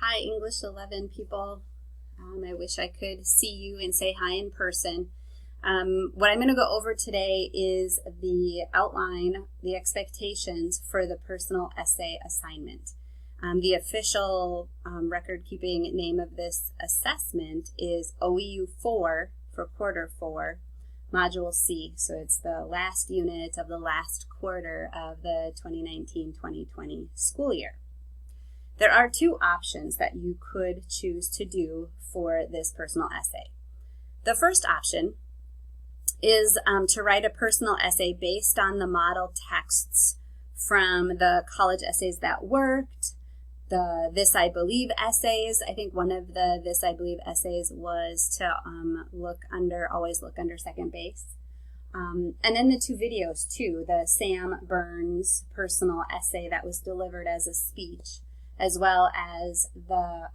Hi, English 11 people. I wish I could see you and say hi in person. What I'm going to go over today is the outline, the expectations for the personal essay assignment. The official record-keeping name of this assessment is OEU 4 for quarter 4, Module C. So it's the last unit of the last quarter of the 2019-2020 school year. There are two options that you could choose to do for this personal essay. The first option is to write a personal essay based on the model texts from the College Essays That Worked, the This I Believe essays. I think one of the This I Believe essays was to always look under second base. And then the two videos too, the Sam Burns personal essay that was delivered as a speech, as well as the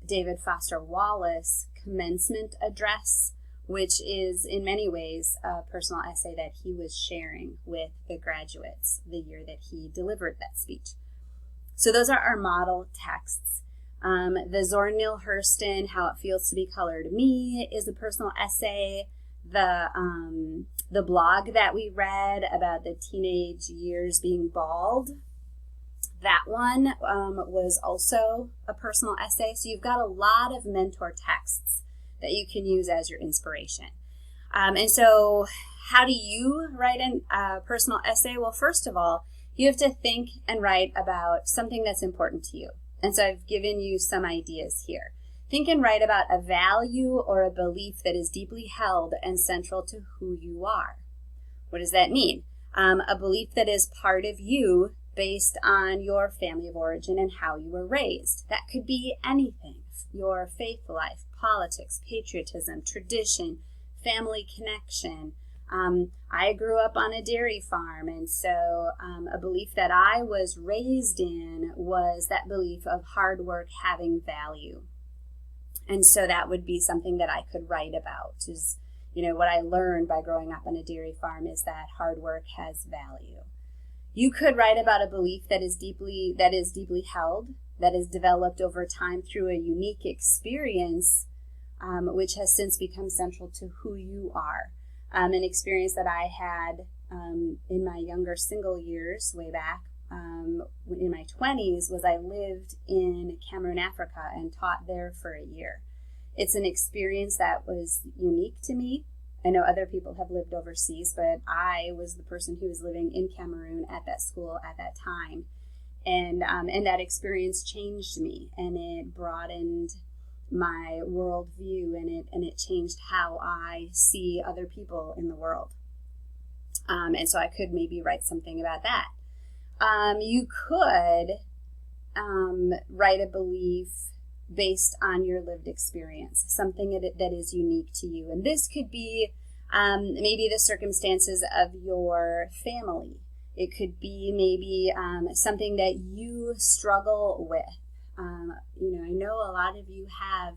David Foster Wallace commencement address, which is in many ways a personal essay that he was sharing with the graduates the year that he delivered that speech. So those are our model texts. The Zora Neale Hurston, How It Feels to Be Colored Me, is a personal essay. The blog that we read about the teenage years being bald, that one was also a personal essay. So you've got a lot of mentor texts that you can use as your inspiration. And so how do you write a personal essay? Well, first of all, you have to think and write about something that's important to you. And so I've given you some ideas here. Think and write about a value or a belief that is deeply held and central to who you are. What does that mean? A belief that is part of you based on your family of origin and how you were raised. That could be anything. Your faith life, politics, patriotism, tradition, family connection. I grew up on a dairy farm, and so a belief that I was raised in was that belief of hard work having value. And so that would be something that I could write about. Is, what I learned by growing up on a dairy farm is that hard work has value. You could write about a belief that is deeply held, that is developed over time through a unique experience, which has since become central to who you are. An experience that I had in my younger single years, way back in my 20s, was I lived in Cameroon, Africa, and taught there for a year. It's an experience that was unique to me. I know other people have lived overseas, but I was the person who was living in Cameroon at that school at that time. And that experience changed me, and it broadened my worldview, and it changed how I see other people in the world. And so I could maybe write something about that. You could write a belief based on your lived experience, something that is unique to you. And this could be maybe the circumstances of your family. It could be maybe something that you struggle with. I know a lot of you have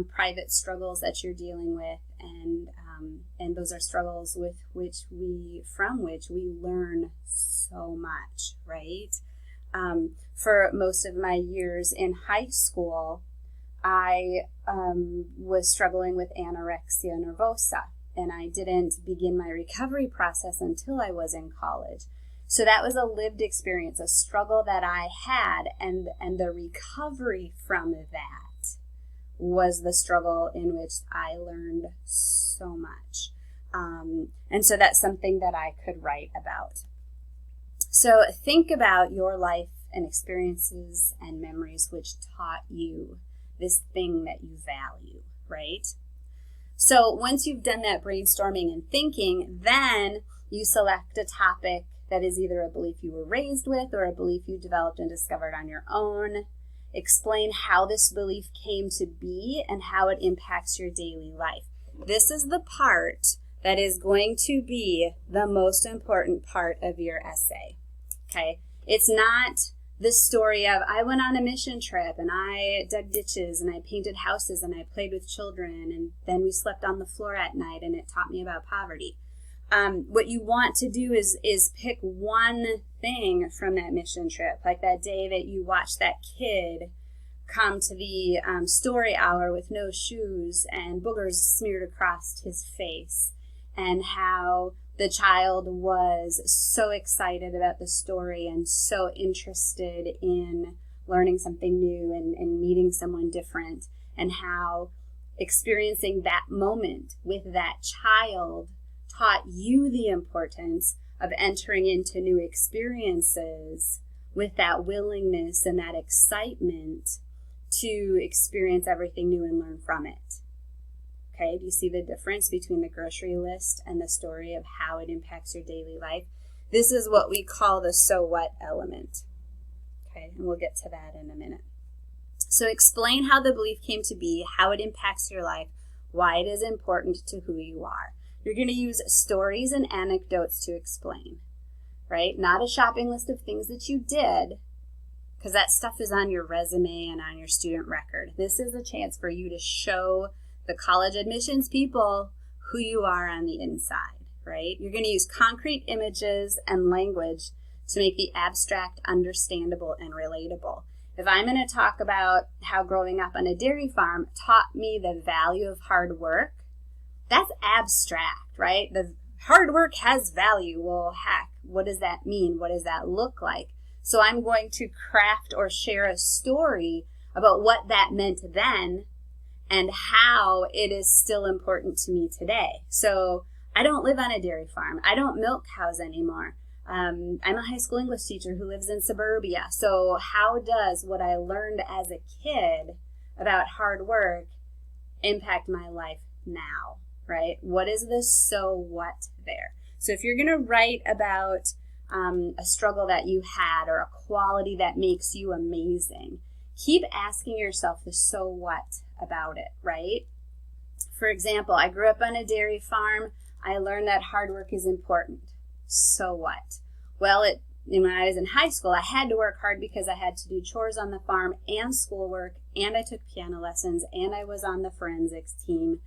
private struggles that you're dealing with, and those are struggles from which we learn so much, right? For most of my years in high school, I was struggling with anorexia nervosa, and I didn't begin my recovery process until I was in college. So that was a lived experience, a struggle that I had, and the recovery from that was the struggle in which I learned so much. And so that's something that I could write about. So think about your life and experiences and memories which taught you this thing that you value, right? So once you've done that brainstorming and thinking, then you select a topic that is either a belief you were raised with or a belief you developed and discovered on your own. Explain how this belief came to be and how it impacts your daily life. This is the part that is going to be the most important part of your essay, okay? It's not the story of, I went on a mission trip and I dug ditches and I painted houses and I played with children and then we slept on the floor at night and it taught me about poverty. What you want to do is pick one thing from that mission trip, like that day that you watched that kid come to the story hour with no shoes and boogers smeared across his face, and how the child was so excited about the story and so interested in learning something new and meeting someone different, and how experiencing that moment with that child taught you the importance of entering into new experiences with that willingness and that excitement to experience everything new and learn from it. Okay, do you see the difference between the grocery list and the story of how it impacts your daily life? This is what we call the so what element. Okay, and we'll get to that in a minute. So explain how the belief came to be, how it impacts your life, why it is important to who you are. You're going to use stories and anecdotes to explain, right? Not a shopping list of things that you did, because that stuff is on your resume and on your student record. This is a chance for you to show the college admissions people who you are on the inside, right? You're going to use concrete images and language to make the abstract understandable and relatable. If I'm going to talk about how growing up on a dairy farm taught me the value of hard work, that's abstract, right? The hard work has value. Well, heck, what does that mean? What does that look like? So I'm going to craft or share a story about what that meant then and how it is still important to me today. So I don't live on a dairy farm. I don't milk cows anymore. I'm a high school English teacher who lives in suburbia. So how does what I learned as a kid about hard work impact my life now, right? What is the so what there? So if you're going to write about a struggle that you had or a quality that makes you amazing, keep asking yourself the so what about it, right? For example, I grew up on a dairy farm. I learned that hard work is important. So what? Well, when I was in high school, I had to work hard because I had to do chores on the farm and schoolwork, and I took piano lessons, and I was on the forensics team.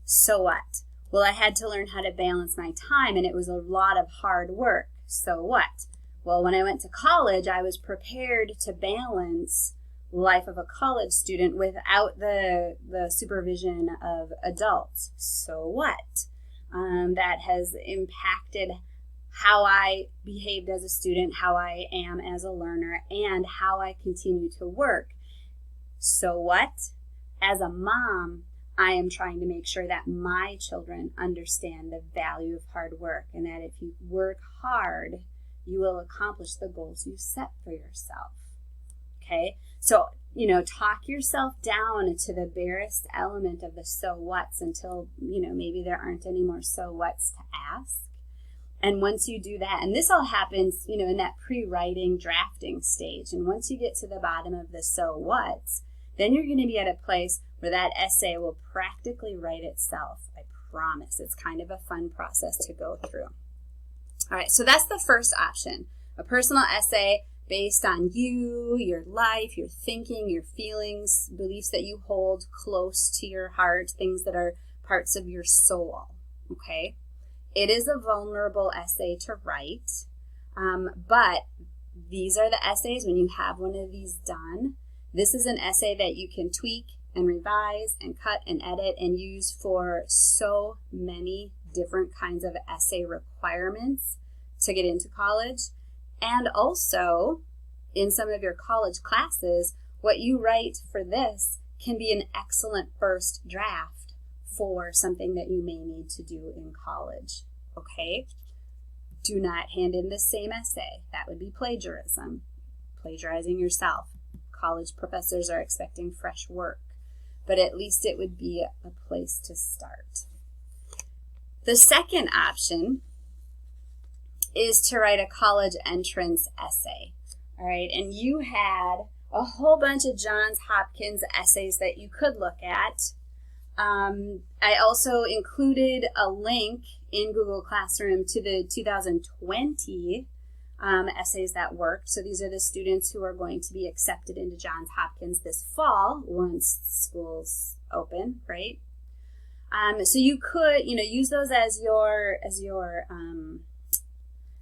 So what? Well, I had to learn how to balance my time, and it was a lot of hard work. So what? Well, when I went to college, I was prepared to balance life of a college student without the supervision of adults. So what? That has impacted how I behaved as a student, how I am as a learner, and how I continue to work. So what? As a mom, I am trying to make sure that my children understand the value of hard work, and that if you work hard, you will accomplish the goals you set for yourself. Okay? So, talk yourself down to the barest element of the so what's until, maybe there aren't any more so what's to ask. And once you do that, and this all happens, in that pre-writing drafting stage. And once you get to the bottom of the so what's, then you're going to be at a place where that essay will practically write itself. I promise. It's kind of a fun process to go through. All right, so that's the first option, a personal essay based on you, your life, your thinking, your feelings, beliefs that you hold close to your heart, things that are parts of your soul, okay? It is a vulnerable essay to write, but these are the essays, when you have one of these done, this is an essay that you can tweak and revise and cut and edit and use for so many different kinds of essay requirements to get into college. And also, in some of your college classes, what you write for this can be an excellent first draft for something that you may need to do in college, okay? Do not hand in the same essay. That would be plagiarism, plagiarizing yourself. College professors are expecting fresh work, but at least it would be a place to start. The second option is to write a college entrance essay, all right? And you had a whole bunch of Johns Hopkins essays that you could look at. I also included a link in Google Classroom to the 2020 essays that worked. So these are the students who are going to be accepted into Johns Hopkins this fall once schools open, right? So you could, use those as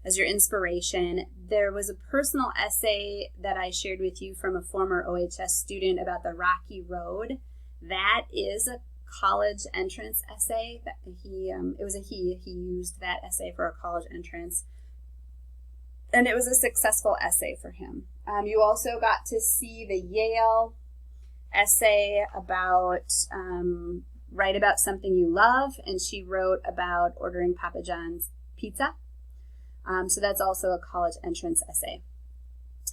as your inspiration. There was a personal essay that I shared with you from a former OHS student about the Rocky Road. That is a college entrance essay that he used that essay for a college entrance, and it was a successful essay for him. You also got to see the Yale essay about write about something you love, and she wrote about ordering Papa John's pizza. So that's also a college entrance essay.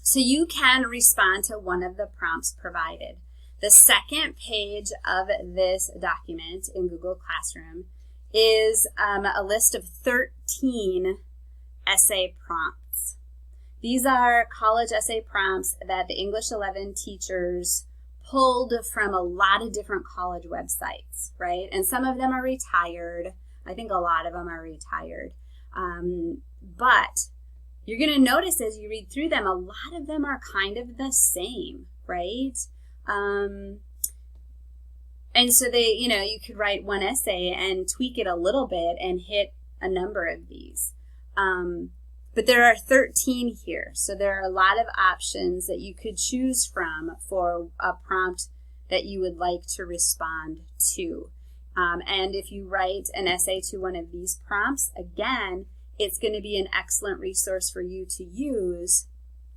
So you can respond to one of the prompts provided. The second page of this document in Google Classroom is a list of 13 essay prompts. These are college essay prompts that the English 11 teachers pulled from a lot of different college websites, right? And some of them are retired. I think a lot of them are retired. But you're going to notice as you read through them, a lot of them are kind of the same, right? And so you could write one essay and tweak it a little bit and hit a number of these. But there are 13 here. So there are a lot of options that you could choose from for a prompt that you would like to respond to. And if you write an essay to one of these prompts, again, it's going to be an excellent resource for you to use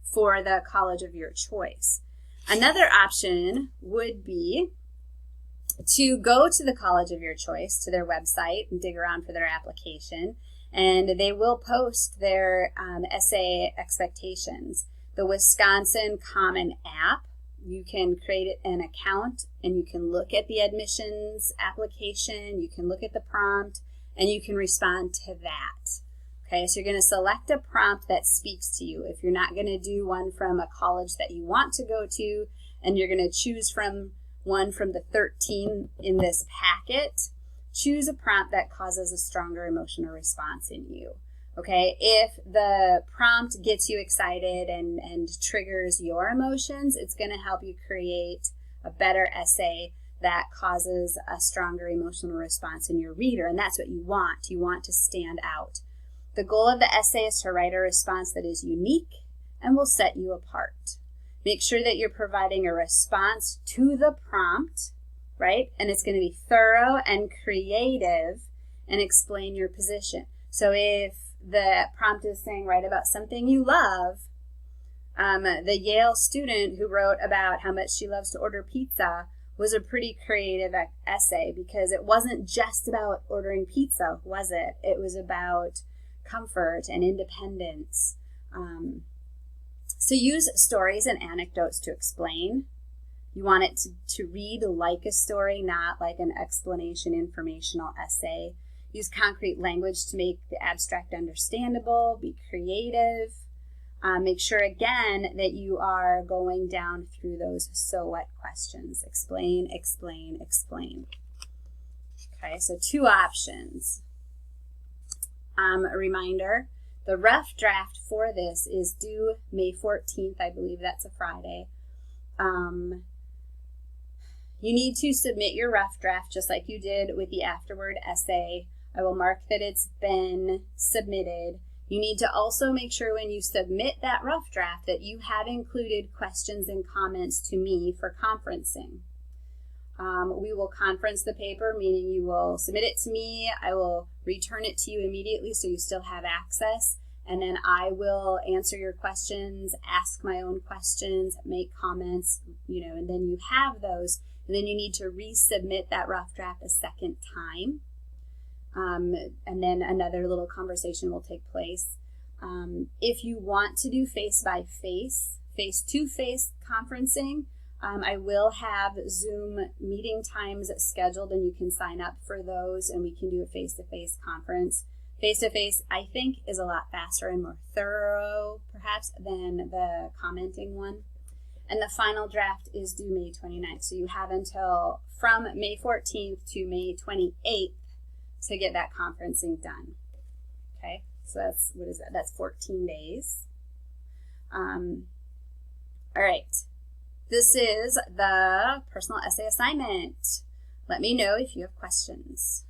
for the college of your choice. Another option would be to go to the college of your choice, to their website, and dig around for their application, and they will post their essay expectations. The Wisconsin Common App, you can create an account and you can look at the admissions application, you can look at the prompt, and you can respond to that. Okay, so you're going to select a prompt that speaks to you. If you're not going to do one from a college that you want to go to, and you're going to choose from one from the 13 in this packet, choose a prompt that causes a stronger emotional response in you. Okay, if the prompt gets you excited and triggers your emotions, it's going to help you create a better essay that causes a stronger emotional response in your reader, and that's what you want. You want to stand out. The goal of the essay is to write a response that is unique and will set you apart. Make sure that you're providing a response to the prompt, right? And it's going to be thorough and creative and explain your position. So if the prompt is saying write about something you love, the Yale student who wrote about how much she loves to order pizza was a pretty creative essay, because it wasn't just about ordering pizza, was it? It was about comfort and independence. So use stories and anecdotes to explain. You want it to read like a story, not like an explanation informational essay. Use concrete language to make the abstract understandable. Be creative. Make sure, again, that you are going down through those so what questions. Explain, explain, explain. Okay, so 2 options. A reminder, the rough draft for this is due May 14th. I believe that's a Friday. You need to submit your rough draft just like you did with the afterward essay. I will mark that it's been submitted. You need to also make sure when you submit that rough draft that you have included questions and comments to me for conferencing. We will conference the paper, meaning you will submit it to me. I will return it to you immediately so you still have access. And then I will answer your questions, ask my own questions, make comments, and then you have those. And then you need to resubmit that rough draft a second time. And then another little conversation will take place. If you want to do face-to-face conferencing, I will have Zoom meeting times scheduled, and you can sign up for those, and we can do a face-to-face conference. Face-to-face, I think, is a lot faster and more thorough, perhaps, than the commenting one. And the final draft is due May 29th, so you have until from May 14th to May 28th to get that conferencing done. Okay, so that's, what is that? That's 14 days. All right. This is the personal essay assignment. Let me know if you have questions.